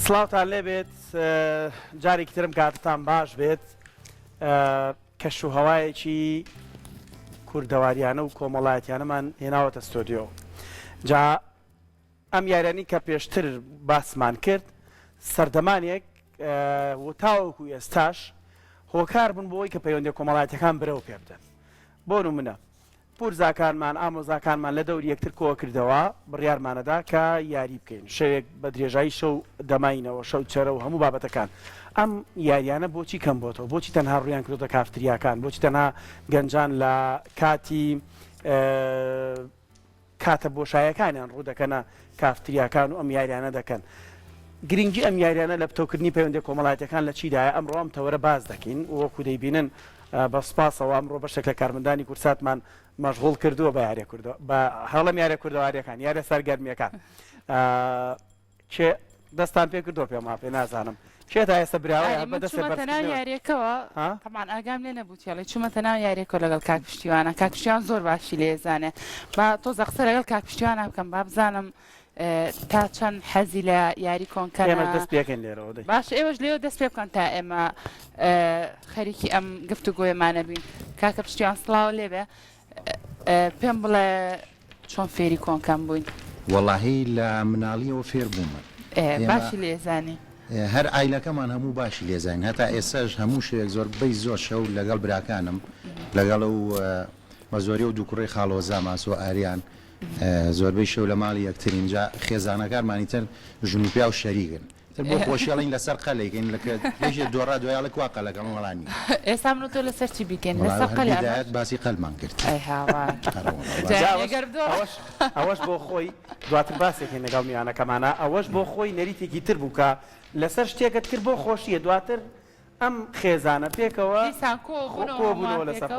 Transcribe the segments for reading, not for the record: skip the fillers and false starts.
سڵاوتان لێ بێت جارێکی ترم کاتتان باش بێت کەش و هەوایەکی کوردەواریانە و کۆمەڵایەتیانەمان هێناوەتە ستۆدیۆ. جا ئەم یارانی کە پێشتر باسمان کرد سەردەمانێک تاوەکو ئێستاش هۆکار بوون بۆی کە پەیوەندی کۆمەڵایەتەکان برەوە پێ بدەن. بۆ نمونە پورزاکانمان ئامۆزاکانمان لە دەوری یەکتر کۆ کردەوە بڕیارمانەدا کە یاری بکەین شەوێک بە درێژایی شەو دەماینەوە شەو چرە و هەموو بابەتەکان. ئەم یاریانە بۆچی کەم بۆتەوە؟ بۆچی تەنها ڕویان کردۆتە کافتریاکان؟ بۆچی تەنها گەنجان لە کاتی کاتە بۆشایەکانیان ڕوو دەکەنە کافتریاکان و ئەم یاریانە دەکەن؟ گرنگی ئەم یاریانە لە پتۆکردنی پەیوەندی کۆمەڵایەتەکان لە چیدایە؟ ئەمڕۆ ئەم تەوەرە باز دەکەین وەکو دەیبینن بە سپاسەوە ئەمڕۆ بەشێک لە کارمەندانی کورساتمان مەشغوڵ کردووە بە یاریە کوردەوە بە هەڵم یاریە کوردەواریەکان یاریە سەرگەرمیەکان. کێ دەستان پێ کردۆ پێم پێ نازانم چێت ئێستا براوە بەدەستەناو یاریەکەوە هەمان ئاگام لێ نەبوویڵی چوومەتە ناو یاریەکە لەگەڵ کاکپشتیوانە کاکشتیان زۆر باشی لێزانێ با تۆ زەقسە لەگەڵ کاکپشتیوانە بکەم با بزانم تا چەند حەزی لە یاری کۆنکەرە دەست پێکەن لێرەوە باش ئێوەش لێوە دەست پێ بکەن تا ئێمە خەریکی ئەم گفتوگۆیەمانە بین. کاکە پشتیوان سڵاو لێبێ پێم بڵێ چۆن فێری کۆنکەم بووین؟ وەڵاهی لە مناڵیەوە فێر بوومە باشی لێزانی هەر ئایلەکەمان هەموو باشی لێزانین هەتا ئێساش هەموو شوێک زۆر بەی زۆر شەو لەگەڵ براکانم لەگەڵ و مەزۆری و دووکڕی خاڵۆزا ماسۆ ئاریان زۆربەی شەو لە ماڵی یەکترین جا خێزانەکانمانی تر ژنوپیا و شەریگن بۆ خۆشیڵین لەسەر قەلێکین لەکە دۆڕا دوایڵە کوا قەلەکەم وەڵانی ئێستا من تۆ لەسەر چی بیکەین لەسەر قەلەدایەت باسی قەلمان کرد ئەوەش بۆ خۆی دواتر باسێکی لەگەڵ میوانەکەمانە ئەوەش بۆ خۆی نەریتێکی تر بوو کە لەسەر شتێکت کرد بۆ خۆشیە دواتر ئەم خێزانە پێکەوە کۆبوونەوە لەسەر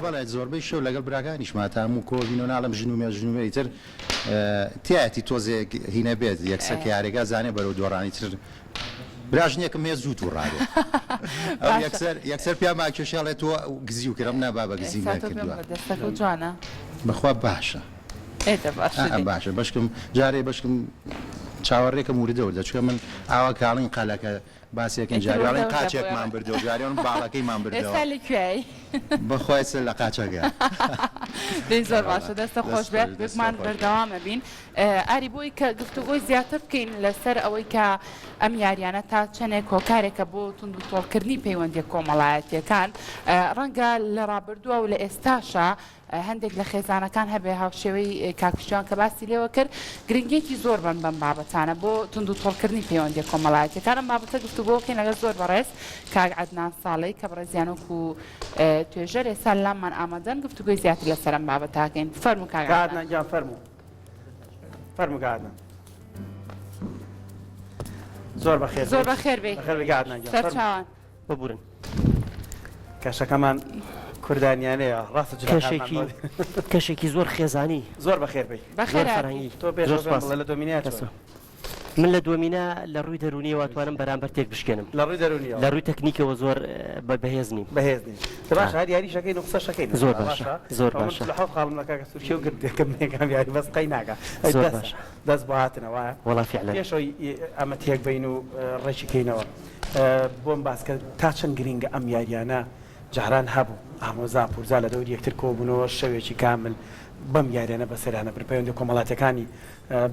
بەڵێ زۆربەی شەو لەگەڵ براکانیشماتە هەموو کۆبینەوە ناڵم ژنومێ تر تایەتی تۆزێک هینە بێت یەکسەر یارێگا زانێ بەرەو دۆڕانی تر براژنێکم هێ زوو ڕاوێ یەکسەر پیا ماکێشاڵێت تۆ گزی و کردم نابا بە گزی نکردووە جوانە بەخوا باشە باشە بەشکم جارێ بەشکم چاوەڕێکە موردەوە دەچکە من ئاوا کاڵین قەلەکە باسێکن جاریاڵین قاچێکمان بردەوە جاریان باڵەکەیمان بردەوە بەخوای سەر لە قاچەکە زۆر باشە دەستە خۆش بێت بمان بەردەوامە بین ئاری بۆی کە گفتوگۆی زیاتر بکەین لەسەر ئەوەی کە ئەم یاریانە تا چەندێک هۆکارێکە بۆ تونند و تۆڵکردنی پەیوەندی کۆمەڵایەتیەکان ڕەنگە لە ڕابردووە و لە ئێستاشە هەندێک لە خێزانەکان هەبێ هاوشێوەی کاکشتیوان کە باسی لێوە کرد گرنگێکی زۆر بن بەم بابەتانە بۆ تونند و تۆڵکردنی پەیوەندی کۆمەڵایەتیەکان ئەم بابەتە گفتوگۆکەین لەگەڵ زۆر بەڕێز کاک عەدنان ساڵەی کە بەڕێزیانۆک و توێژەر ئێستا لاممان ئامادەن گفتوگۆی زیاتر لەسەر ئەم بابەتاکەین. فەرموو کاک عەدنان گیان فەرموو گادنان زۆر بەخێر زۆر بەخێر بێ سەرچاوان ببورن کەشەکەمان کوردانیانەیە ڕاستە کەشێکی زۆر خێزانی زۆر بەخێر بێ بەخێرانگی تۆ پێش لە دۆمینات من لە دومینە لە ڕووی دەرونیەوە توانم بەرامبەر تێک بشکێنم لە ڕووی دەرونیەوە لە ڕووی تەکنیکەوە زۆر بەهێز نیم باش هەر یاریشەکەی و قسەشەکەی زۆر باشە زۆر باشە لە حەوت خاڵم نەکە سوورکی و گردەکەم نێکم یاری بەس قەی ناکە زۆر باشە دەست بۆ هاتنەوە وەڵا فعلا پێشەوەی ئەمە تێک بین و ڕێکی کەینەوە بۆم باسکە تا چەند گرینگە ئەم یاریانە جاران هەبوو ئامۆزا پورزا لە دەوری یەکتر کۆبوونەوە شەوێکی کامل بەم یاریانە بەسەرانە پەیوەندی کۆمەڵاتەکانی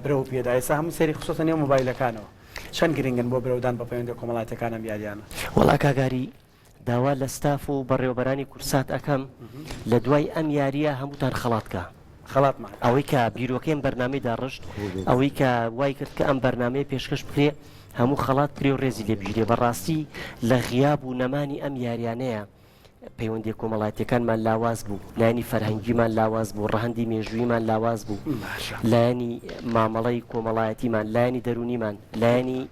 برەو پێدا ئێستا هەموو سەری خصوصا نێو مۆبایلەکانەوە چەند گرنگن بۆ برەودان بە پەیوەندی کۆمەڵاتەکانم یاریانە وەڵا کاگاری داوا لە ستاف و بەڕێوەبەرانی کورسات ئەەکەم لە دوای ئەم یاریە هەمووتان خەڵاتکە خەڵاتمان ئەوەی کە بیرۆکەیم بەرنامەیدا ڕشت ئەوەی کە وای کرد کە ئەم بەرنامەیە پێشکەش بکرێ هەموو خەڵات کرێ و ڕێزی لێبژێ بەڕاستی لە غیاب و نەمانی ئەم یاریانەیە پەیوەندی کۆمەڵایەتیەکانمان لاواز بوو لایەنی فەرهەنگیمان لاواز بوو ڕەهەندی مێژوویمان لاواز بوو لایەنی مامەڵەی کۆمەڵایەتیمان لایەنی دەرونیمان لایەنی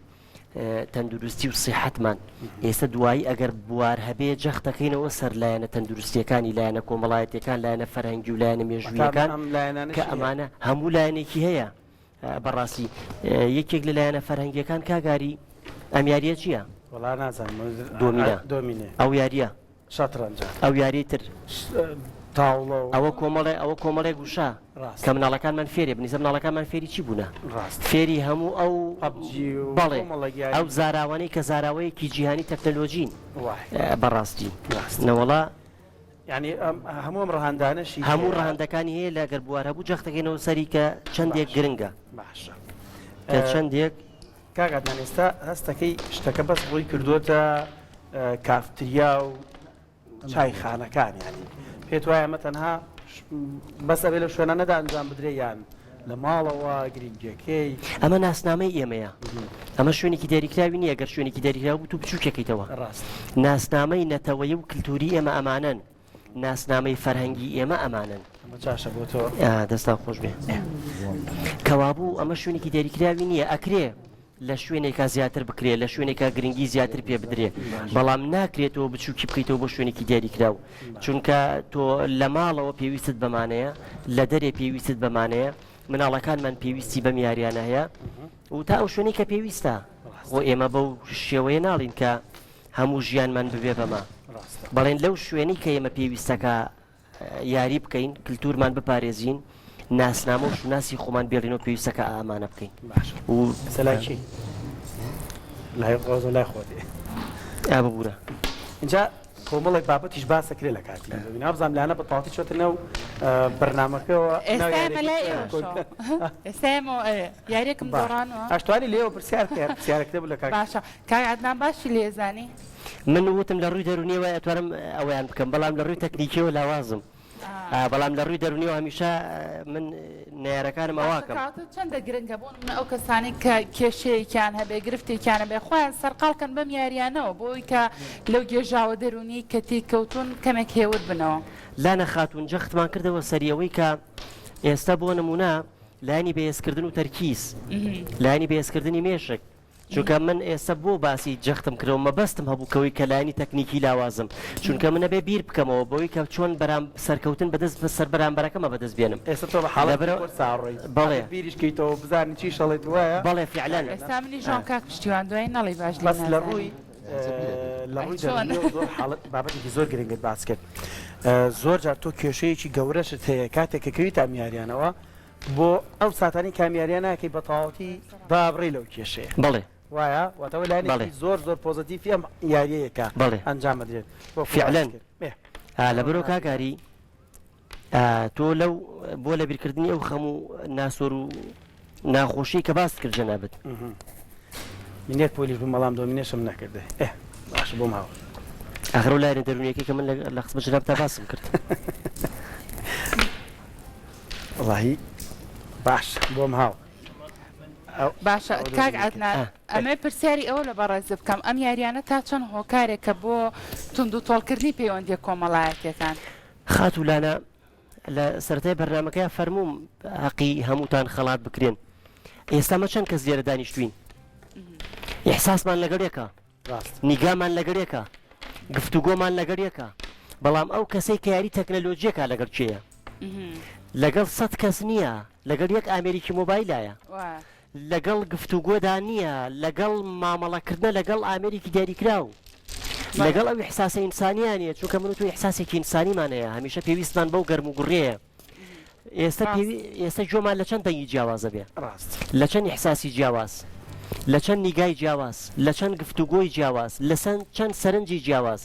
تەندروستی و سیحەتمان ئێستا دوایی ئەگەر بوار هەبێ جەختەکەینەوە سەر لایەنە تەندروستیەکانی لایەنە کۆمەڵایەتیەکان لایەنە فەرهەنگی و لایەنە مێژوویەکان کە ئەمانە هەموو لایەنێکی هەیە بەڕاستی یەکێک لە لایەنە فەرهەنگیەکان کاگاری ئەم یاریە چییە؟ وەڵا نازانم دۆمینە ئەو یاریە شەترەنج ئەو یاری تر تاوڵە و ئەوە کۆمەڵێ گوشە ڕاست کە مناڵەکانمان فێری بنیزە مناڵەکانمان فێری چی بوونە ڕاست فێری هەموو ئەو پەبجی و بەڵێ کۆمەڵەگیانی. ئەو زاراوانەی کە زاراوەیەکی جیهانی تەکنەلۆژین وای بەڕاستی ڕاست. نەوەڵا یعنی هەموو ئەم ڕەهاندانەشی هەموو ڕەهەندەکانی هەیە لە گەربوار هەبوو جەختەکەینەوە سەری کە چەندێک گرنگە باشە کە چەندێک کاگاتان ئێستا هەستەکەی شتەکە بەس ڕووی کردوتە کافتریا و چایخانەکان ینی پێت وایە ئەمە تەنها بەس ئەبێ لە شوێنانەدا ئەنجام بدرێ یان لە ماڵەوە گرنگەکەی ئەمە ناسنامەی ئێمەیە ئەمە شوێنێکی دیاریکراوی نییە گەر شوێنێکی دیاریکراوە بوو تو بچووکەکەیتەوە ڕاست ناسنامەی نەتەوەی و کللتوری ئێمە ئەمانن ناسنامەی فەرهەنگی ئێمە ئەمانن ئەمە چاشە بۆ تۆ دەستا خۆش بێ کەوابوو ئەمە شوێنێکی دیاریکراوی نییە ئەکرێ لە شوێنێکا زیاتر بکرێ لە شوێنێکا گرنگی زیاتر پێ بدرێ بەڵام ناکرێتەوە بچووکی بکەیتەوە بۆ شوێنێکی دیاریکراو چونکە تۆ لە ماڵەوە پێویستت بەمانەیە لە دەرێ پێویستت بەمانەیە مناڵەکانمان پێویستی بەم یاریانە هەیە و تا ئەو شوێنی کە پێویستە بۆ ئێمە بەو شێوەیە ناڵین کە هەموو ژیانمان ببێ بەمە بەڵێن لەو شوێنی کە ئێمە پێویستەکە یاری بکەین کللتورمان بپارێزین ناسنامە و شوناسی خۆمان بێڵینەوە پێویستەکە ئامانە بکەین و سەلاکی لای ڕۆز و لای خۆتی ببوورە اینجا کۆمەڵێک بابەتیش باسەکرێ لە کاتی نابزانام لاانە بە تاڵی چۆتنە و بەرنمەکەەوە ئێستا یاریەکەم دۆڕانەوە ئاشتوانی لێەوە پرسیارەکە بوو لە کار باشە کاعادنان باشی لێزانی من وتم لە ڕووی دەرونیەوە ئەتوانم ئەویان بکەم بەڵام لە ڕووی تەکنیکیەوە لاوازم بەڵام لە ڕووی دەرونیەوە هەمیشە من نارەکانم ئەواکەم چەندە گرنگە بوون من ئەو کەسانی کە کێشەیەکیان هەبێ گرفتێکیانە بێ خۆیان سەرقاڵکەن بەم یاریانەوە بۆی کە لەو گێژاوە دەرونی کە تێککەوتون کەمێک هێور بنەوە لا نەخاتون جەختمان کردەوە سەریەوەی کە ئێستا بۆ نمونە لایانی بەهێزکردن و تەرکیز لایانی بەهێزکردنی مێشک چونکە من ئێستا بۆ باسی جەختم کردەوە مەبەستم هەبوو کە لایانی تەکنیکی لاوازم چونکە منە بێ بیر بکەمەوە بۆی کە چۆن سەرکەوتن بەدەست بە سەر بەرامبەرەکەمە بەدەست بێنم ئێستا تۆ بە حاڵە ساڕۆی بەڵێ بیریشکەیتەوە بزانانی چی شەڵێت وایە بەڵێ فعلەن ئێستا منی ژۆن کاک پشتیوان دوای نەڵی باش بەس لە ڕووی لە ڕووی زۆر حاڵەت بابەتێکی زۆر گرنگت باس کرد زۆر جار تۆ کێشەیەکی گەورەشت هەیە کاتێک کە کەوی تامیاریانەوە بۆ ئەو ساتانی کامیاریانەکەی بە تەواوەتی بابڕی لەو کێشەیە بەڵێ وایە واتەوە لایەنێکی زۆر زۆر پۆزتیفی ئەم یاریەیەکە ئەنجام بدرێت فعلەن لە بەرۆ کاکاری تۆ لەو بۆ لە بیرکردنی ئەو خەموو ناسۆر و ناخۆشی کە باس کرد جەنابەت منێت پۆلیش بوو مەڵام دۆمینێشم نەکردێ باش بۆ ماوە ئاخر و لایەنە دەرونیەکەی کە من لە خزمەت جەناب تا باسم کرد وڵاهی باش بۆم هاو باشە کاک عەدنان ئەمە پرسیاری ئەوە لە بەڕێز بکەم ئەم یاریانە تا چەند هۆکارێکە بۆ تونند و تۆڵکردنی پەیوەندی کۆمەڵایەتەکان خاتولانە لە سەرەتای بەرنامەکەیان فەرمووم حەقی هەمووتان خەڵات بکرێن ئێستا مە چەند کەس لێرە دانیشتوین ئیحساسمان لەگەڵێکە نیگامان لەگەڵێکە گفتوگۆمان لەگەڵێکە بەڵام ئەو کەسەی کە یاری تەکنەلۆژیەکە لەگەڵ چێە لەگەڵ 100 کەس نییە لەگەڵ یەک ئامێریکی مۆبایلایە لەگەڵ گفتوگۆدا نییە لەگەڵ مامەڵەکردنە لەگەڵ ئامێریکی دیاریکراو لەگەڵ ئەو ئیحساسە ئینسانیانە چونکە من و تو ئیحساسێکی ئینسانیمانەیە هەمیشە پێویستمان بەو گەرم و گوڕێیە ئێستا جۆمان لە چەند دەنگی جیاوازە بێ لە چەند ئیحساسی جیاواز لە چەند نیگای جیاواز لە چەند گفتوگۆی جیاواز لە چەند سەرنجی جیاواز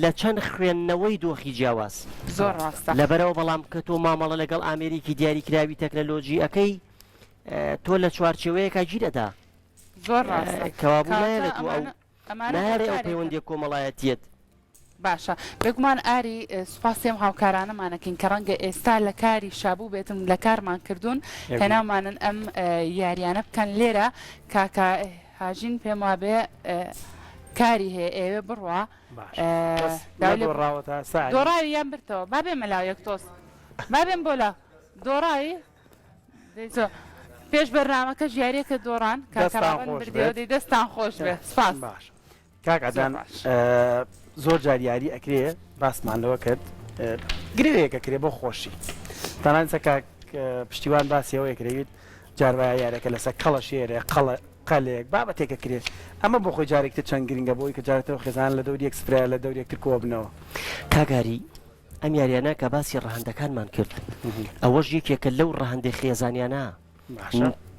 لە چەند خوێندنەوەی دۆخی جیاواز زۆر ڕاستە لەبەرەوە بەڵام کە تۆ مامەڵە لەگەڵ ئامێریکی دیاریکراوی تەکنەلۆژی ئەەکەی تۆ لە چوارچێوەیەکە گیرەدا زۆر ڕاستە کەوابوو نایەوێت نارێ ئەو پەیوەندی کۆمەڵایەتیەت باشە بگومان ئاری سوپاسیم هاوکارانەمانەکەین کە ڕەنگە ئێستا لە کاری شابوو بێتم لە کارمان کردوون هێناومانن ئەم یاریانە بکەن لێرە کاکە هاژین پێم وابێ کاری هەیە ئێوێ بڕوە دۆڕاوی یان برتەوە بابێ مەلاویەک تۆست بابێن بۆ لە دۆڕایی پێش بەرنامەکە ژیارێکە دۆڕان کاکەڕان بردێەوە دەی دەستان خۆش بێ سپاس باش کاک عەدنان زۆر جار یاری ئەکرێ باسمانەوە کرد گرێوەیەکە کرێ بۆ خۆشی تەنانسە کاک پشتیوان باسیەوە کرێویت جاربای یارەکە لەسەر کەڵە شێرە قەلێک بابەتێکە کرێت ئەمە بۆ خۆی جارێکتر چەند گرنگە بۆی کە جارێتەوە خێزان لە دەوری یەکسفرە لە دەوری یەکتر کۆ بنەوە کاگاری ئەم یاریانە کە باسی ڕەهەندەکانمان کرد ئەوەش یەکێکە لەو ڕەهەندەی خێزانیانە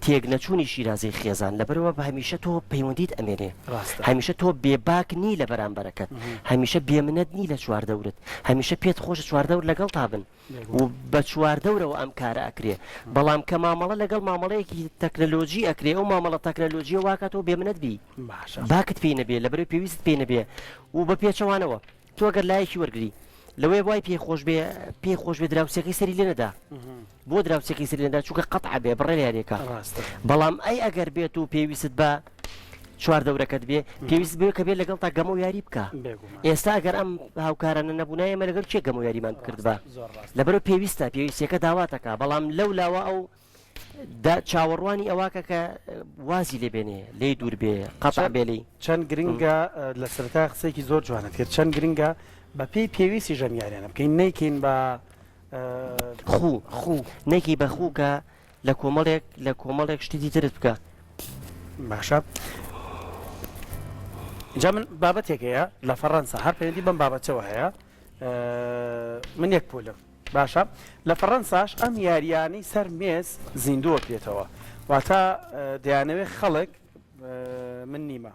تێک نەچوونی شیرازەی خێزان لەبەرەوە بە هەمیشە تۆ پەیوەندیت ئەمێنێ هەمیشە تۆ بێباک نی لە بەرامبەرەکەت هەمیشە بێمنەت نی لە چواردەورت هەمیشە پێت خۆشە چواردەور لەگەڵ تابن و بە چواردەورەوە ئەم کارە ئەکرێ بەڵام کە مامەڵە لەگەڵ مامەڵەیەکی تەکنەلۆژی ئەکرێ ئەو مامەڵە تەکنەلۆژیە واکاتەوە بێمنەت بی باکت پێی نەبێ لەبەرەوەی پێویست پێ نەبێ و بە پێچەوانەوە تۆ گەر لایەکی وەرگری لەوەی وای پێخۆش بێ دراوسەکەی سەری لێ نەدا بۆ دراوسەکەی سەری نەدا چووکە قەتع بێ بڕێ یاریەکە بەڵام ئەی ئەگەر بێت و پێویست بە چواردەورەکەت بێ پێویست بێ کە بێت لەگەڵ تا گەمە و یاری بکە ئێستا ئەگەر ئەم هاوکارانە نەبوونایە ئێمە لەگەڵ چێ گەمە و یاریمان کرد بە لەبەرەوە پێویستە پێویستەکە داواتەکە بەڵام لەو لاوە ئەو چاوەڕوانی ئەواکە کە وازی لێبێنێ لێی دوور بێ قەتع بێلی چەند گرنگە لە سەرتا قسێکی زۆر جوانت کرد چەند گرنگە بە پێی پێویستی ژەمیاریانە بکەین نەیکەین بە خوو نەیکی بە خووکە لە کۆمەڵێک شتی دیترت بکە باشە جا من بابەتێکەیە لە فەڕەنسا هەر پەیوەندی بەم بابەتەوە هەیە من یەک پۆلم باشە لە فەڕەنساش ئەم یاریانی سەر مێز زیندووە پێێتەوە واتە دەیانەوێت خەڵک من نیمە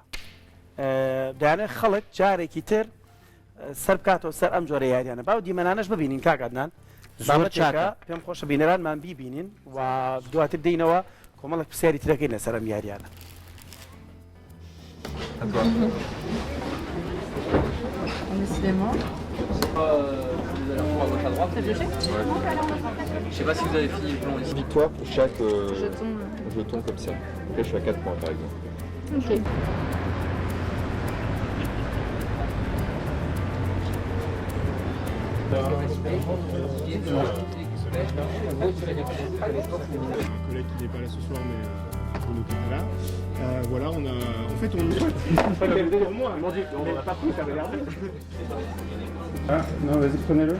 دەیانێت خەڵک جارێکی تر سەر بکاتەوە سەر ئەم جۆرە یاریانە باو دیمەنانش ببینین کاکادنان زۆر چاکە پێم خۆشە بینەرانمان بیبینین و دواتر دێینەوە کۆمەڵک پرسیاری ترەکەین لەسەر ئەم یاریانە Je sais pas si vous avez fini le plan ici. Victoire pour chaque jeton comme ça. Ok, je suis à 4 points par exemple. Ok. Un collègue qui n'est pas là ce soir, mais on était pas là. Voilà, on a. En fait, on. Pour moi, on n'a pas pris, ça regarder. Ah, non, vas-y, prenez-le.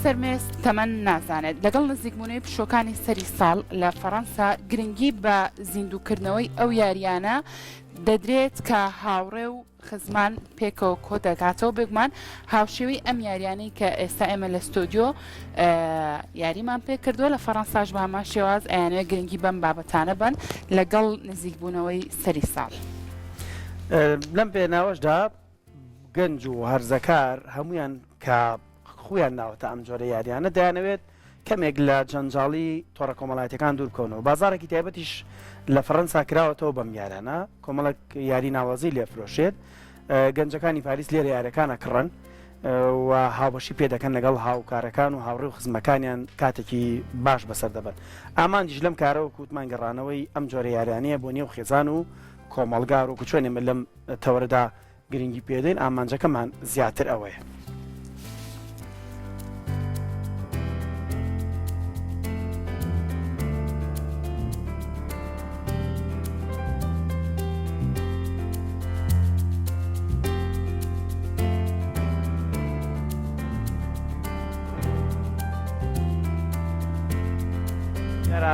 سەرمێز تەمەن نازانێت لەگەڵ نزیکبوونەوەی پشۆکانی سەری ساڵ لە فەڕەنسا گرنگی بە زیندووکردنەوەی ئەو یاریانە دەدرێت کە هاوڕێ و خزمان پێکەوە کۆ دەگاتەوە بگومان هاوشێوی ئەم یاریانەی کە ئێستا ئێمە لە ستۆدیۆ یاریمان پێ کردووە لە فەڕەنساش بە هەمان شێواز ئەیانوێ گرنگی بەم بابەتانە بن لەگەڵ نزیکبوونەوەی سەری ساڵ لەم پێناوەشدا گەنج و هەرزەکار هەمویان کە خویان ناوەتە ئەم جۆرە یاریانە دەیانەوێت کەمێک لە جەنجاڵی تۆڕە کۆمەڵایەتەکان دوور بکەونەوە بازارێکی تایبەتیش لە فەڕەنسا کراوەتەوە بەم یارانە کۆمەڵک یاری ناوازی لێفرۆشێت گەنجەکانی پاریس لێرە یاریەکانە کڕن و هاوبەشی پێ دەکەن لەگەڵ هاوکارەکان و هاوڕێ و خزمەکانیان کاتێکی باش بەسەر دەبن ئامانجیش لەم کارەوە کووتمان گەڕانەوەی ئەم جۆرە یاریانەیە بۆ نێو خێزان و کۆمەڵگار و کوچێنێ من لەم تەوەرەدا گرنگی پێدەین ئامانجەکەمان زیاتر ئەوەیە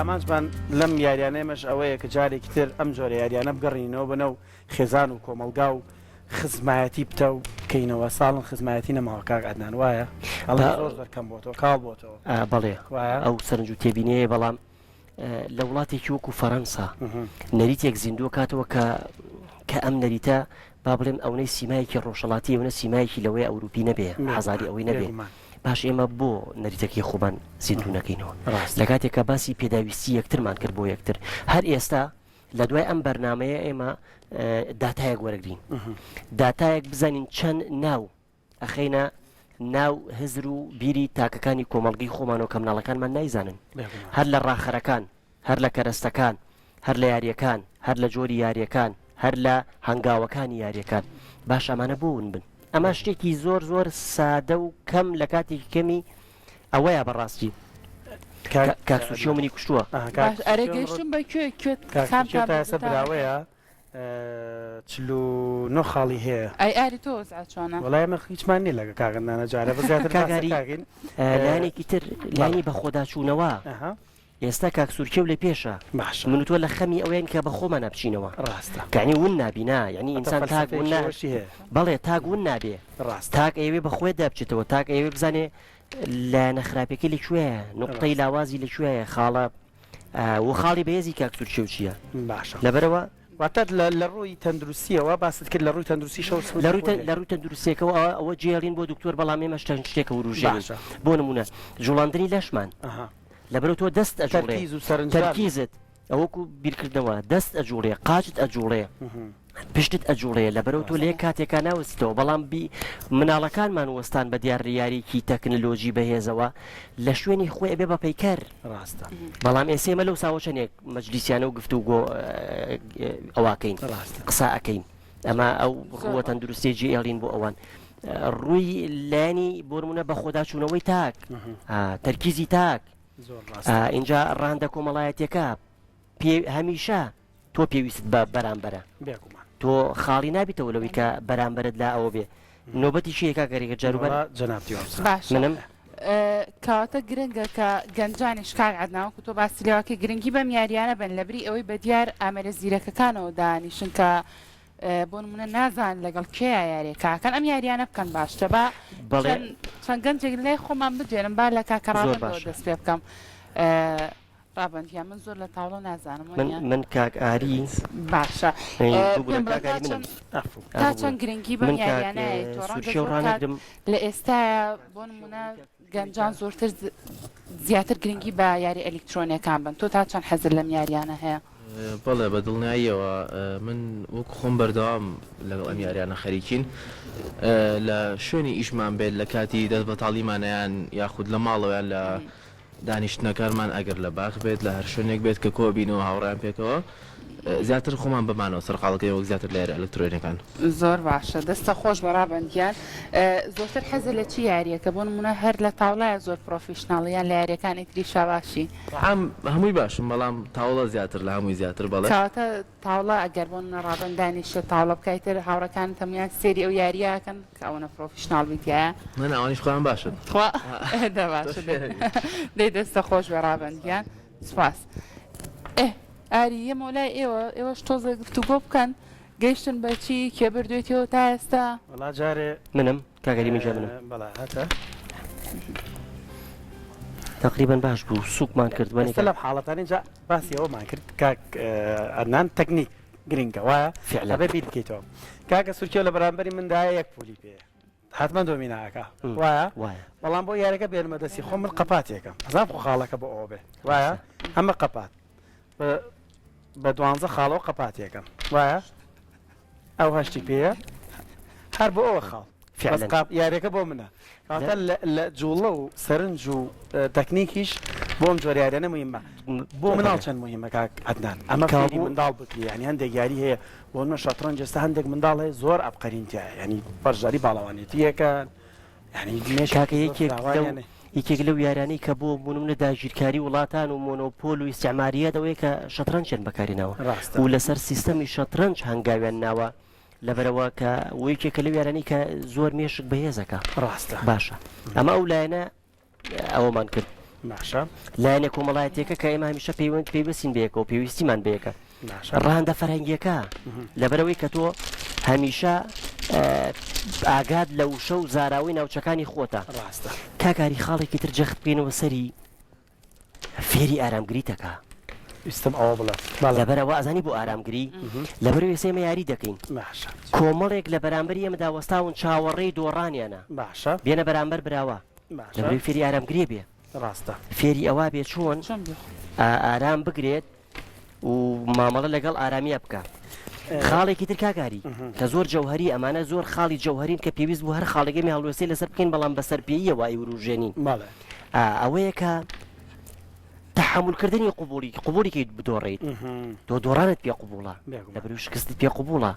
ئامانجمان لەم یاریانەیەمەش ئەوەیە کە جارێکی تر ئەم جۆرە یاریانە بگەڕینەوە بنەو خێزان و کۆمەلگا و خزمایەتی بتە و کەینەوە ساڵن خزمایەتی نەماوە کاک عەدنان وایە زۆر دەرکەم بۆتەوە کاڵ بۆتەوە بەڵێ ئەو سەرنج و تێبینەیە بەڵام لە وڵاتێکی وەکو فەڕەنسا نەریتێک زیندووە کاتەوە کە ئەم نەریتە با بڵێم ئەوەی سیمایەکی ڕۆژەڵاتی ئەوە سیمایەکی لەوەی ئەوروپی نەبێ حەزاری ئەوەی نەبێ باش ئێمە بۆ نەریتەکەی خۆبان زیندوو نەکەینەوە لە کاتێکە باسی پێداویستی یەکترمان کرد بۆ یەکتر هەر ئێستا لە دوای ئەم بەرنمەیە ئێمە داتایەک وەرەگرین داتایەک بزانین چەند ناو ئەخەینە ناو هزر و بیری تاکەکانی کۆمەڵگەی خۆمانەوە کە مناڵەکانمان نایزانن هەر لە ڕاخەرەکان هەر لە کەرەستەکان هەر لە یاریەکان هەر لە جۆری یاریەکان هەر لە هەنگاوەکانی یاریەکان باش ئەمانە بوون بن ئەمە شتێکی زۆر زۆر سادە و کەم لە کاتێکی کەمی ئەوەیە بەڕاستی کاکسوشی و منی کوشتووە ئەرە گەیشتم بە کاکسە براوەیە چلو نۆ خاڵی هەیە ئەی ئاری تۆ چۆنە وڵای مە هیچمان نیە لەگە کاغنانە جارە بزیاتر کاگاری لایەنێکی تر لانی بە خۆداچوونەوە ئێستا کاکسورکێ و لە پێشە باش من تۆ لە خەمی ئەوەیان کە بە خۆمان نەبچینەوە ڕاستە کانی ون نبینا یعنی ئینسان تاک ون بەڵێ تاک ون نابێ ڕاست تاک ئەوێ بەخۆی دەبچێتەوە تاک ئەوێ بزانێ لە نەخراپەکە لەکوێیە نقطەی لاوازی لەکوێیە خاڵە و خاڵی بەهێزی کاکسورکێ و چییە باشە لەبەرەوە واتە لە ڕووی تەندروستیەوە باست کرد لە ڕووی تەندروستی شەو لە ڕووی تەندروستێکەوە ئەوە جێڵین بۆ دکتۆر بەڵام ئێمە شتان شتێکە وروژێن بۆ نمونە جوڵاندنی لەشمان لەبەرەوە تۆ دەست ئەجوڵێ تەرکیزت ئەوەکو بیرکردنەوە دەست ئەجوڵێ قاچت ئەجوڵێ پشتت ئەجوڵێ لەبەرەوە تۆ لێ کاتێکا ناوەستیتەوە بەڵام مناڵەکانمان وەستان بە دیاریارێکی تەکنەلۆژی بەهێزەوە لە شوێنی خۆی ئەبێ بە پەیکەر ڕاستە بەڵام ئێسێمە لەو ساوەچەنێک مەجلیسیانە و گفتو گۆ ئەواکەین قسا ئەەکەین ئەمە ئەو ڕووە تەندروستێجی ئێڵین بۆ ئەوان ڕووی لایانی بۆرمونە بە خۆداچوونەوەی تاک تەرکیزی تاک اینجا ڕاندە کۆمەڵایەتێکە هەمیشە تۆ پێویست بە بەرامبەرە تۆ خاڵی نابیتەوە لەوەی کە بەرامبەرت لا ئەوە بێ نۆبەتی شیەکە گەریگە جاروبەر جەنابی باش منم کەواتە گرنگە کە گەنجانی شکار عدناوەکو تۆ باسی لەوەکە گرنگی بەم یاریانە بن لەبری ئەوەی بە دیار ئامێرە زیرەکەکانەوە دانیشن کە بۆ نمونە نازان لەگەڵ کێە یاریەکەکەن ئەم یاریانە بکەن باشتە بە چەند گەنجێک لای خۆمان بجێنم با لە کاکەڕاوە دەست پێ بکەم ڕابندیان من زۆر لە تاوڵە نازانم من کاک ئاری باشە تا چەند گرنگی بەم یاریانەیە تۆ لە ئێستاە بۆ نمونە گەنجان زۆرتر زیاتر گرنگی بە یاری ئەلکترۆنیەکان بن تۆ تا چەند حەزر لەم یاریانە هەیە بەڵێ بە دڵنیاییەوە من وەکو خۆم بەردەوام لەگەڵ ئەم یاریانە خەریکین لە شوێنی ئیشمان بێت لە کاتی دەست بە تاڵیمانیان یاخود لە ماڵەوەیان لە دانیشتنەکانمان ئەگەر لە باخ بێت لە هەر شوێنێک بێت کە کۆبینەوە هاوڕیان پێکەوە زیاتر خۆمان بمانەوە سەرقاڵەکەی وەک زیاتر لێرە ئەلکترۆنیەکان زۆر باشە دەستە خۆش بەڕابندیان زۆرتر حەزە لە چی یاریەکە بۆ نمونە هەر لە تاوڵایە زۆر پرۆفیشناڵیان لە یاریەکانی تری شاباشی هەمووی باشم بەڵام تاوڵە زیاتر لە هەمووی زیاتر بەڵێ کاتە تاوڵە ئەگەر بۆ ڕابندانی شە تاوڵە بکایتر هاوڕەکان تەمیان سێری ئەو یاریەکەن کەونە پرۆفیشناڵ بیتیایە من ئەوانیش خۆیان باشن باشە دەی دەستە خۆش بەڕابندیان سپاس ئاری یە مۆلای ئێوەش تۆزە گفتوگۆ بکەن گەیشتن بەچی کێ بردوێتەوە تا ئێستا وڵا جارێ منم کاگەری منجا منم بەڵا هاتە تقریبا باش بوو سووکمان کرد بەنی لەم حاڵەتانی جا باسی ئەومان کرد کاک ئەدنان تەکنیک گرنگە وایە فعلا بێ بیر بکەیتەوە کاکە سورکێ لە بەرامبەری مندایە یەک پولی پێ حتمما دۆمیناکە وایە بەڵام بۆ یارەکە بێنمە دەستی خۆ من قەپاتێکم ئەزان خۆ خاڵەکە بۆ ئەوە بێ وایە ئەمە قەپات بە 12 خاڵەوە قەپاتێکم وایە ئەو هەشتی پێە هەر بۆ ئەوە خاڵ یاریەکە بۆ منە کاتە لە جوڵە و سەرنج و تەکنیکیش بۆم جۆریارێنە مهمە بۆ مناڵ چەند مهمە کاک ئەدنان ئەمە کاری منداڵ بکری ینی هەندێک یاری هەیە بۆ منە شەترەنج ئێستا هەندێک منداڵ هەیە زۆر ئەبقەرینتیایە ینی بەرژاری باڵەوانێتیەکەن ینی کاکە یەکێک لەو یارانەی کە بۆ بوونمە داگیرکاری وڵاتان و مۆنۆپۆل و ئیسعماریە دەوەیە کە شەترەنجێن بەکارینەوە و لەسەر سیستەمی شەترەنج هەنگاویان ناوە لەبەرەوە کە وەیەکێکە لەو یارانەی کە زۆر مێشک بەهێزەکە ڕاستە باشە ئەمە ئەو لایەنە ئەوەمان کرد باشە لایەنە کۆمەڵایەتێکە کە ئێمە هەمیشە پێوەستین بەیەکەوە پێویستیمان بەیەکە ڕاندە فەرهەنگیەکە لەبەرەوەی کە تۆ هەمیشە ئاگاد لە وشە و زاراوی ناوچەکانی خۆتە ڕاستە کاکاری خاڵێکی تر جەخت بێنەوە سەری فێری ئارامگریتەکە ویستم ئەوە بڵێ لەبەرەوە ئازانی بۆ ئارامگری لەبەرەوەی سێمە یاری دەکەین کۆمەڵێک لە بەرامبەری ئێمەدا وەستاون چاوەڕێی دۆڕانیانە باشە بێنە بەرامبەر براوە لەبەرەوەی فێری ئارامگرێ بێ ڕاستە فێری ئەوە بێ چۆن ئارام بگرێت و مامەڵە لەگەڵ ئارامیە بکە خاڵێکی تر کاگاری کە زۆر جەوهری ئەمانە زۆر خاڵی جەوهرین کە پێویست بوو هەر خاڵێگەمی هەڵوێستی لەسەر بکەین بەڵام بەسەر پێیە وای وروژێنین ئەوەیە کە تحملکردنی قوبوڵێکی بدۆڕیت تۆ دۆڕانت پێ قوبوڵە بێگومان. لەبەرو شکستت پێ قوبوڵە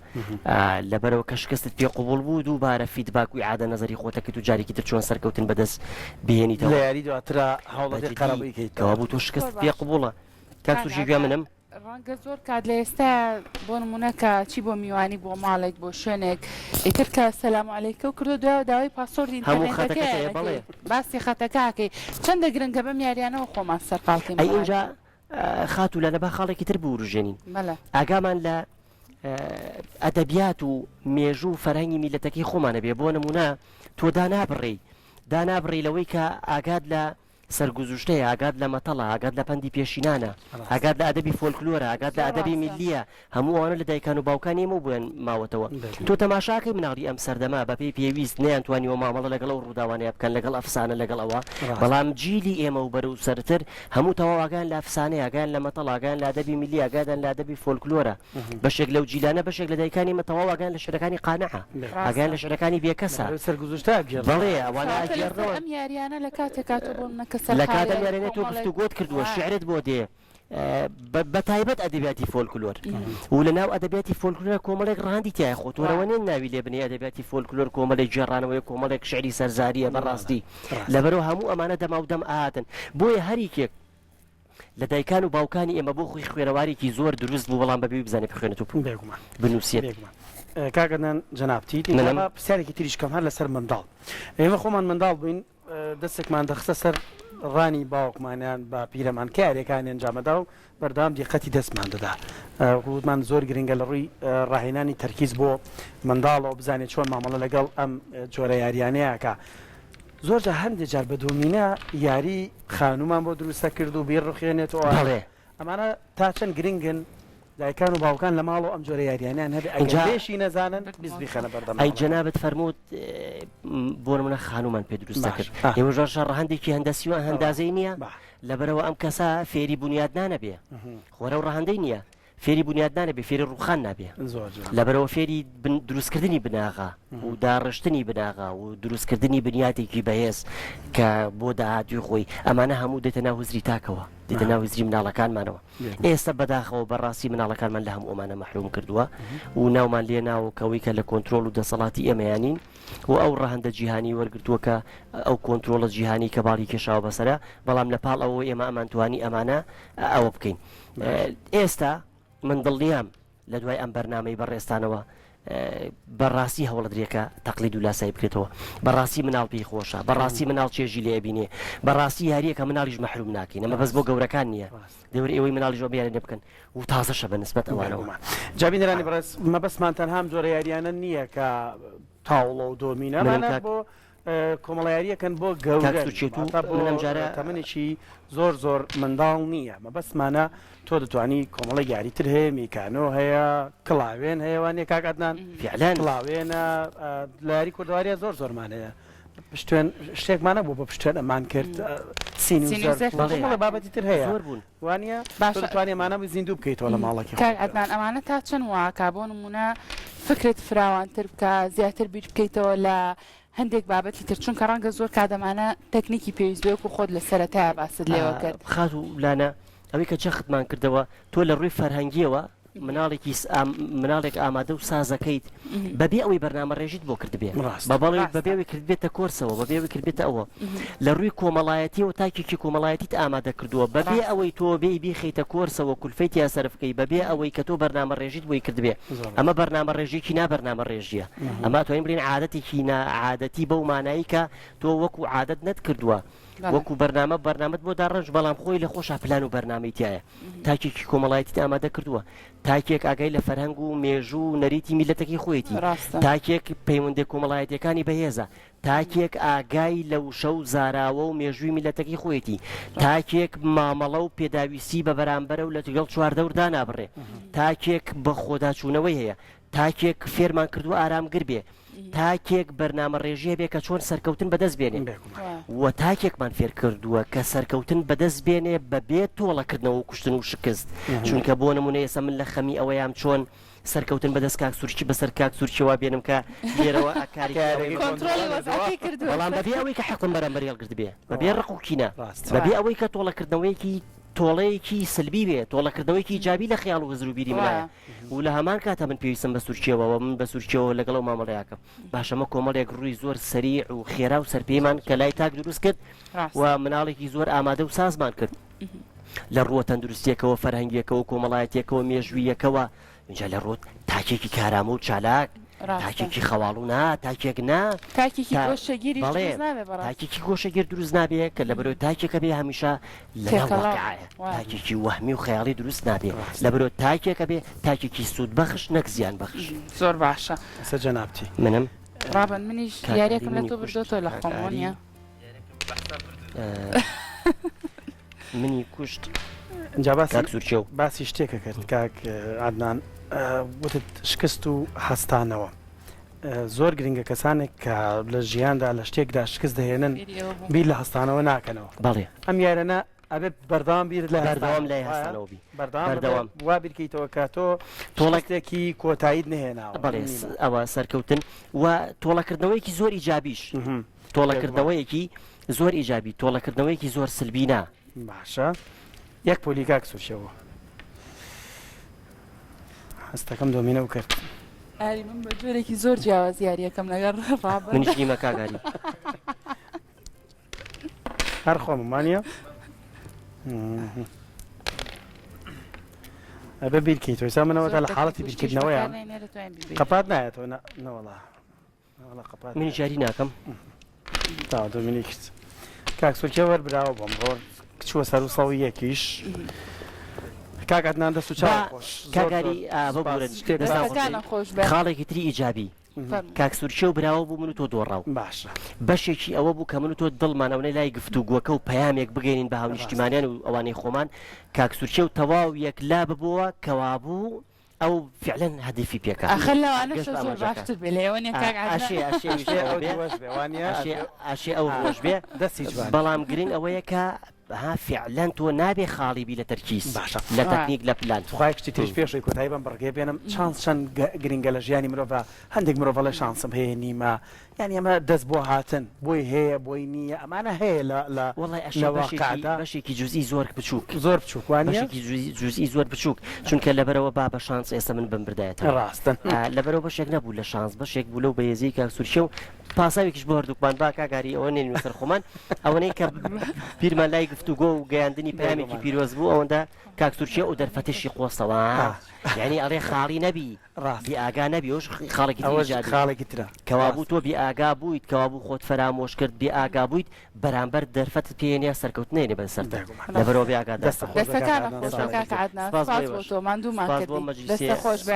لەبەرەوە کە شکستت پێ قوبوڵ بوو دووبارە فیدباک و عادە نظری خۆتەکەیت و جارێکی تر چۆن سەرکەوتن بەدەست بهێنیتەوە لە یاری دواترە هەوڵەتی قەرەبوویکەیت کەوا بوو تۆ شکست پێ قوبوڵە کاک سوورجی گویا منم ڕەنگە زۆر کات لە ئێستا بۆ نمونەکە چی بۆ میوانی بۆ ماڵێک بۆ شوێنێک ئیتر کە سەلام عەلەیکە و کردو دوای داوای پاسۆردی هەموو خەتەکەتەیە بەڵێ باسی خەتەکەکەی چەندە گرنگە بەم یاریانەوە خۆمان سەرقاڵکەین ئەی اینجا خاتو لە لەبا خاڵێکی تر بوروژێنین بەڵێ ئاگامان لە ئەدەبیات و مێژوو و فەرهەنگی میلەتەکەی خۆمانە بێ بۆ نمونە تۆ دانابڕی لەوەی کە ئاگاد لە سەرگوزشتەیە ئاگاد لە مەتەڵە ئاگاد لە پەندی پێشینانە ئاگاد لە ئەدەبی فۆلکلۆرە ئاگاد لە ئەدەبی میلیە هەموو ئەوانە لە دایکان و باوکانی ئێمە بووێن ماوەتەوە تۆ تەماشاکەی مناڵی ئەم سەردەما بەپێی پێویست نەیانتوانیوە مامەڵە لەگەڵ ئەو ڕووداوانەیە بکەن لەگەڵ ئەفسانە لەگەڵ ئەوە بەڵام جیلی ئێمە و بەرەو سەرتر هەموو تەواو ئاگان لە ئەفسانەیە ئاگان لە مەتەڵ ئاگان لە ئەدەبی میلی ئاگادان لە ئەدەبی فۆلکلۆرە بەشێک لەو جیلانە بەشێک لە دایکانی مە تەواو ئاگان لە شعرەکانی قانەعە ئاگان لە شعرەکانی بێکەسە سەرگوزشتە بەڵێ ئەوانە ئەگێڕنەوە ئەم یاریانە لە کاتێکا تۆ بۆ منەکە لە کاتە میارێنێت تۆ گفتوگۆت کردووە شعرت بۆ دێ بە تایبەت ئەدەبیاتی فۆلکلۆر و لە ناو ئەدەبیاتی فۆلکلۆر کۆمەڵێک ڕاندی تایە خۆتۆرەوە نێن ناوی لێ بنێ ئەدەبیاتی فۆلکلۆر کۆمەڵێک جێڕانەوەی کۆمەڵێک شعری سەرزاریە بەڕاستی لەبەرەوە هەموو ئەمانە دەما و دەم ئاهاتن بۆیە هەریکێک لە دایکان و باوکانی ئێمە بۆ خۆی خوێنەوارێکی زۆر دروست بوو بەڵام بەبێ بزانێ بخوێنێت و بێگومان بنووسێت کاگەنان جەنابتی پرسیارێکی تریشکەم هەر لەسەر منداڵ ئێمە خۆمان منداڵ بووین دەستێکمان دەخستە سەر ڕانی باوکمانیان بە پیرەمان کارێکانی ئەنجامەدا و بەردام دیقەتی دەستمان دەدا وتمان زۆر گرنگە لە ڕووی ڕاهێنانی تەرکیز بۆ منداڵەوە بزانێت چۆن مامەڵە لەگەڵ ئەم جۆرە یاریانەیەکە زۆرجە هەندێک جار بە دومینە یاری خانومان بۆ دروستە کرد و بیر ڕخێنێتەوە ئەمانە تا چەند گرنگن دایکان و باوکان لە ماڵ و ئەم جۆرە یاریانیان هەبێ ئەگەشی نەزانن بیزبیخەنە بەردەم ئەی جەنابەت فەرمووت بۆ نمونە خانومان پێ دروستە کرد ئێوە ژۆر هەندێکی هەندەسیوە هەندازەی نییە لەبەرەوە ئەم کەسە فێری بنیادنانە بێ خۆرە و ڕەهەندەی نییە فێری بنیادنانە بێ فێری ڕوخان نابێ لەبەرەوە فێری دروستکردنی بناغا و داڕشتنی بناغا و دروستکردنی بنیاتێکی بەهێز کە بۆ داهاتوی خۆی ئەمانە هەموو دێتە ناو هزری تاکەوە دێتە ناو هزری مناڵەکانمانەوە ئێستا بەداخەوە بەڕاستی مناڵەکانمان لە هەموو ئەمانە مەحروم کردووە و ناومان لێ ناوکەوەی کە لە کۆنتترۆل و دەسەڵاتی ئێمەیانین و ئەو ڕەهەندە جیهانی وەرگرتووە کە ئەو کۆنتترۆلە جیهانی کە باڵی کێشاوە بەسەرە بەڵام لە پاڵ ئەوە ئێمە ئەمانتوانی ئەمانە ئەوە بکەین ئێستا من دڵنیام لە دوای ئەم بەرنامەی بەڕێستانەوە بەڕاستی هەوڵدرێکە تەقلید و لاسایی بکرێتەوە بەڕاستی مناڵ پێی خۆشە بەڕاستی مناڵ چێژی لێ بینێ بەڕاستی یاریەکە مناڵیش مەحروم ناکەین ئەمە بەس بۆ گەورەکان نییە دەور ئێوەی مناڵی ژۆ بیارێ بکەن و تازەشە بە نسبەت ئەوانەوە جابینەرانی بەڕێز مەبەستمان تەنها جۆرە یاریانە نییە کە تاوڵە و دۆمینە بۆ کۆمەڵایەریەکەن بۆ گەورە تەمەنێکی زۆر منداڵ نییە مەبەستمانە تۆ دەتوانی کۆمەڵی یاریتر هەیە میکانۆ هەیە کڵاوێن هەیەوانێ کاکاتنان فعلان کڵاوێنە لە یاری کوردەواریە زۆرمان هەیە پشتێن شتێکمانە بوو بە پشتێن ئەمان کرد سینی بابەتی تر هەیە وانە باشتوانێمانە زیندوو بکەیتەوە لە ماڵێکی ئەدنان ئەمانە تا چەند واکە بۆ نمونە فکرت فراوانتر بکە زیاتر بیر بکەیتەوە لە هەندێک بابەتی تر چونکە ڕەنگە زۆر کادەمانە تەکنیکی پێویستێک و خۆت لە سەرەتایە باست لێوە کرد خات و لانە ئەوەی کە جەختمان کردەوە تۆ لە ڕووی فەرهەنگیەوە مناڵێک ئامادە و سازەکەیت بەبێ ئەوەی بەرنامە ڕێژیت بۆ کردبێ بەڵێ بەبێوی کردبێتە کۆرسەوە بەبێوی کردبێتە ئەوە لە ڕووی کۆمەڵایەتی و تاکێکی کۆمەڵایەتیت ئامادە کردووە بەبێ ئەوەی تۆ بێ بیخیتە کۆرسەوە کولفەیت یا سەرفکەی بەبێ ئەوەی کە تۆ بەرنامە ڕێژیت بۆی کردبێ ئەمە بەرنامە ڕێژێکی نابەرنامە ڕێژیە ئەمە توانین بڵین عادەتێکی عادەتی بەو مانایی کە تۆ وەکو عادەت نەت کردووە وەکو بەرنامەت بۆ داڕنج بەڵام خۆی لە خۆشە پلان و بەرنامەی تایە تاکێکی کۆمەڵایەتیت ئامادە کردووە تاکێک ئاگای لە فەرهەنگ و مێژوو و نەریتی میلەتەکەی خۆیەتی تاکێک پەیوەندی کۆمەڵایەتیەکانی بەهێزە تاکێک ئاگای لە وشە و زاراوە و مێژووی میلەتەکەی خۆیەتی تاکێک مامەڵە و پێداویستی بە بەرامبەرە و لە تگەڵ چواردەوردا نابڕێ تاکێک بە خۆداچوونەوەی هەیە تاکێک فێرمان کردو ئارامگر بێ تاکێک بەرنامە ڕێژیە بێ کە چۆن سەرکەوتن بەدەست بێنێ و تاکێکمان فێر کردووە کە سەرکەوتن بەدەست بێنێ بەبێت تۆڵەکردنەوە و کوشتن و شکست چونکە بۆ نمونە ئێستا من لە خەمی ئەوەیان چۆن سەرکەوتن بەدەست کاک سوورچی بەسەر کاک سوورچیەوە بێنم کە لێرەوە ئاکاری بەڵام بەبێ ئەوەی کە حەقم بەرامبەر هێڵگرت بێ بەبێ ڕق و کینە بەبێ ئەوەی کە تۆڵەکردنەوەیەکی تۆڵەیەکی سلبی بێ تۆڵەکردنەوەیکی جابی لە خیاڵ و هزر و بیری منایە و لە هەمان کاتە من پێویستم بە سوورچیەوە من بە سوورچیەوە لەگەڵ مامەڵەیەکەم باشەمە کۆمەڵێک ڕووی زۆر سەریع و خێرا و سەرپەیمان کە لای تاک دروست کرد و مناڵێکی زۆر ئامادە و سازمان کرد لە ڕووە تەندروستیەکەەوە فەرهەنگیەکەەوە کۆمەڵایەتێکەوە مێژوویەکەوە اینجا لە ڕۆت تاکێکی کارامە و چالاک تاکێکی خەواڵ و نا تاکێک نا تاکێکی گۆشەگیری تاکێکی گۆشەگیر دروست نابێت کە لە بەرەوە تاکێکە بێ هەمیشە لەواقعە تاکێکی وەهمی و خەیاڵی دروست نابێت لە بەرەوە تاکێکە بێ تاکێکی سوود بەخش نەک زیان بەخش زۆر باشە سەجەنابتی منم ڕابن منیش یاریەکەم لە تۆ بردۆتەوە لە خۆمۆنیە منی کوشت اینجا سوورچە و باسی شتێکە کرد کاک عادنان وتت شکست و هەستانەوە زۆر گرنگە کەسانێک کە لە ژیاندا لە شتێکدا شکست دەهێنن بیر لە هەستانەوە ناکەنەوە بەڵێ ئەم یارانە ئەبێت بەردەوام بیر لە بەردەوام لای هەستانەوەبی بەردەوام وا بیرکەیتەوە کە تۆ تۆڵێکێکی کۆتاییت نهێناوە بەڵێ ئەوە سەرکەوتن و تۆڵەکردنەوەیکی زۆر ئیجابیش تۆڵەکردنەوەیەکی زۆر ئیجابی تۆڵەکردنەوەیکی زۆر سلبینا باشە یەک پۆلی کاک سوورچەوە هەستەکەم دۆمینە و کرد ئاری من بە جۆرێکی زۆر جیاواز یاریەکەم لەگەڵ ڕابن منیش نیمە کاگاری هەر خۆممانە ئەبێ بیرکەیتەوە ئێستا منەوەدا لە حاڵەتی بیرکردنەوەیان قەپات نایەتەوە نەوەڵا قەپات منی جاری ناکەم تا دۆمینی کرد کاک سوورچە وەربراوە بۆم ڕۆ چووە سەر و سەڵی یەکیش کاکاتنان دەست و چاو خۆش کاگاری خاڵێکی تری ئیجابی کاک سوورچە و براوە بوو من و تۆ دۆڕاو باشە بەشێکی ئەوە بوو کە من و تۆ دڵمانەوەی لای گفتوگووەکە و پەیامێک بگەینین بە هاونیشتیمانیان و ئەوانەی خۆمان کاک سوورچە و تەواو یەکلا ببووە کەوا بوو ئەو فعلەن هەدفی پێکات ئەخە لەوانەش زۆر باشتر بێ لێوەنێ کاک ئاشێ ئەو ڕۆژ بێ دەستی بەڵام گرنگ ئەوەیە کە ها فعلەن تۆ نابێ خاڵیبی لە تەرکیز باشە لە تەکنیک لە پلان خی کشتی تێش پێشی کۆتایی بم بڕگێ بێنم چند چەند گرنگە لە ژیانی مرۆڤ هەندێک مرۆڤڵە شانسم هەیە نیمە یعنی ئەمە دەست بۆ هاتن بۆی هەیە بۆی نییە ئەمانە هەیە لە بەشێکی جوزئی زۆر بچووک زۆر بچووکوانە جوزئی زۆر بچووک چونکە لەبەرەوە با بە شانس ئێستا من بم بردایەتەوە ڕاستن لەبەرەوە بەشێک نەبوو لە شانس بەشێک بوو لەو بەیەزی کاک سوورچە و پاساوێکیش بۆ هەردووکمان با کاگاری ئەوە نێن سەر خۆمان ئەوەنەی کە پیرمان لای گفتوگۆ و گەیاندنی پامێکی پیرۆز بوو ئەوەندە کاک سوورچە و دەرفەتشی قۆستەوە یعنی ئەڵێ خاڵی نەبی بی ئاگا نەبی ئەوش خاڵێکی ترە کەوا بوو تۆ بی ئاگا بوویت کەوا بوو خۆت فەرامۆش کرد بی ئاگا بوویت بەرامبەر دەرفەت پێێنیا سەرکەوتنێنێ بەسەر لەبەرەوە بی ئاگا دەستەکانە خۆشە کاک عادنان سپاس بۆ تۆ ماندوومان کردی دەستە خۆش بێ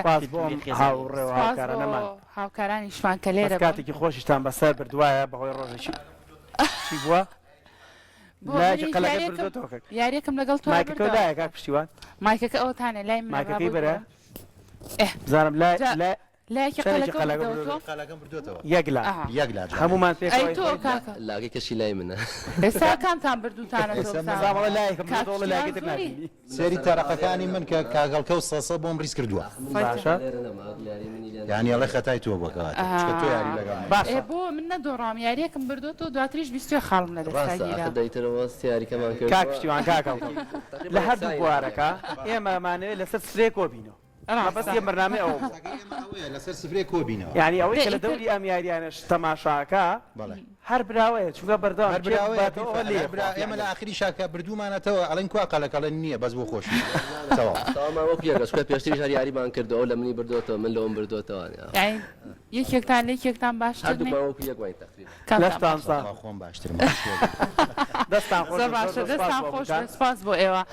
هاوکارانیشمان کە لێرە کاتێکی خۆشیشتان بەسەر بردوایە بەهۆی ڕۆژێکی چی بووە؟ یاریەکەم لەگەڵ تۆ مایکەکەدایە کاک پشتیوان مایکەکە ئەوتانێ لای مایکەکەی بەرە بزانم یەکلا هەمومان پێ لاگەی کەشی لای منە ئێستا کامتان بردووتانە سێری تەرەقەکانی من کە کاگەڵکە و سەسە بۆم ڕیز کردووە یعنی ئەڵێ خەتای تۆ بکات بۆ من نەدۆڕام یاریەکەم بردوۆ دواتریش بیستێ خاڵم لە دەستاییتەوە یاریکەمان کرد کاک پشتیوان کاکەڵ لە هەردوو بوارەکە ئێمەمانەوێت لەسەر سرێ کۆبینەوە بەس یە بەرنامە ئەوە لەسەر سفرێ کۆبینەوە یعنی ئەوەی کە لە دەوری ئەم یاریانش تەماشاکە هەر براوەیە چووکە بەردەوام ئێمە لە ئاخری شاکە بردومانەتەوە ئەڵێن کوا قەلەکەڵەن نییە بەس بۆ خۆشی وەکوێگەشکە پێشتریش هەر یاریمان کردەوە لە منی بردوێتەوە من لەوم بردوێتەوە یەکێکتان لێکێکتان باشتر لەشتان خۆم باشتر دەستان خۆش سپاس بۆ ئێوە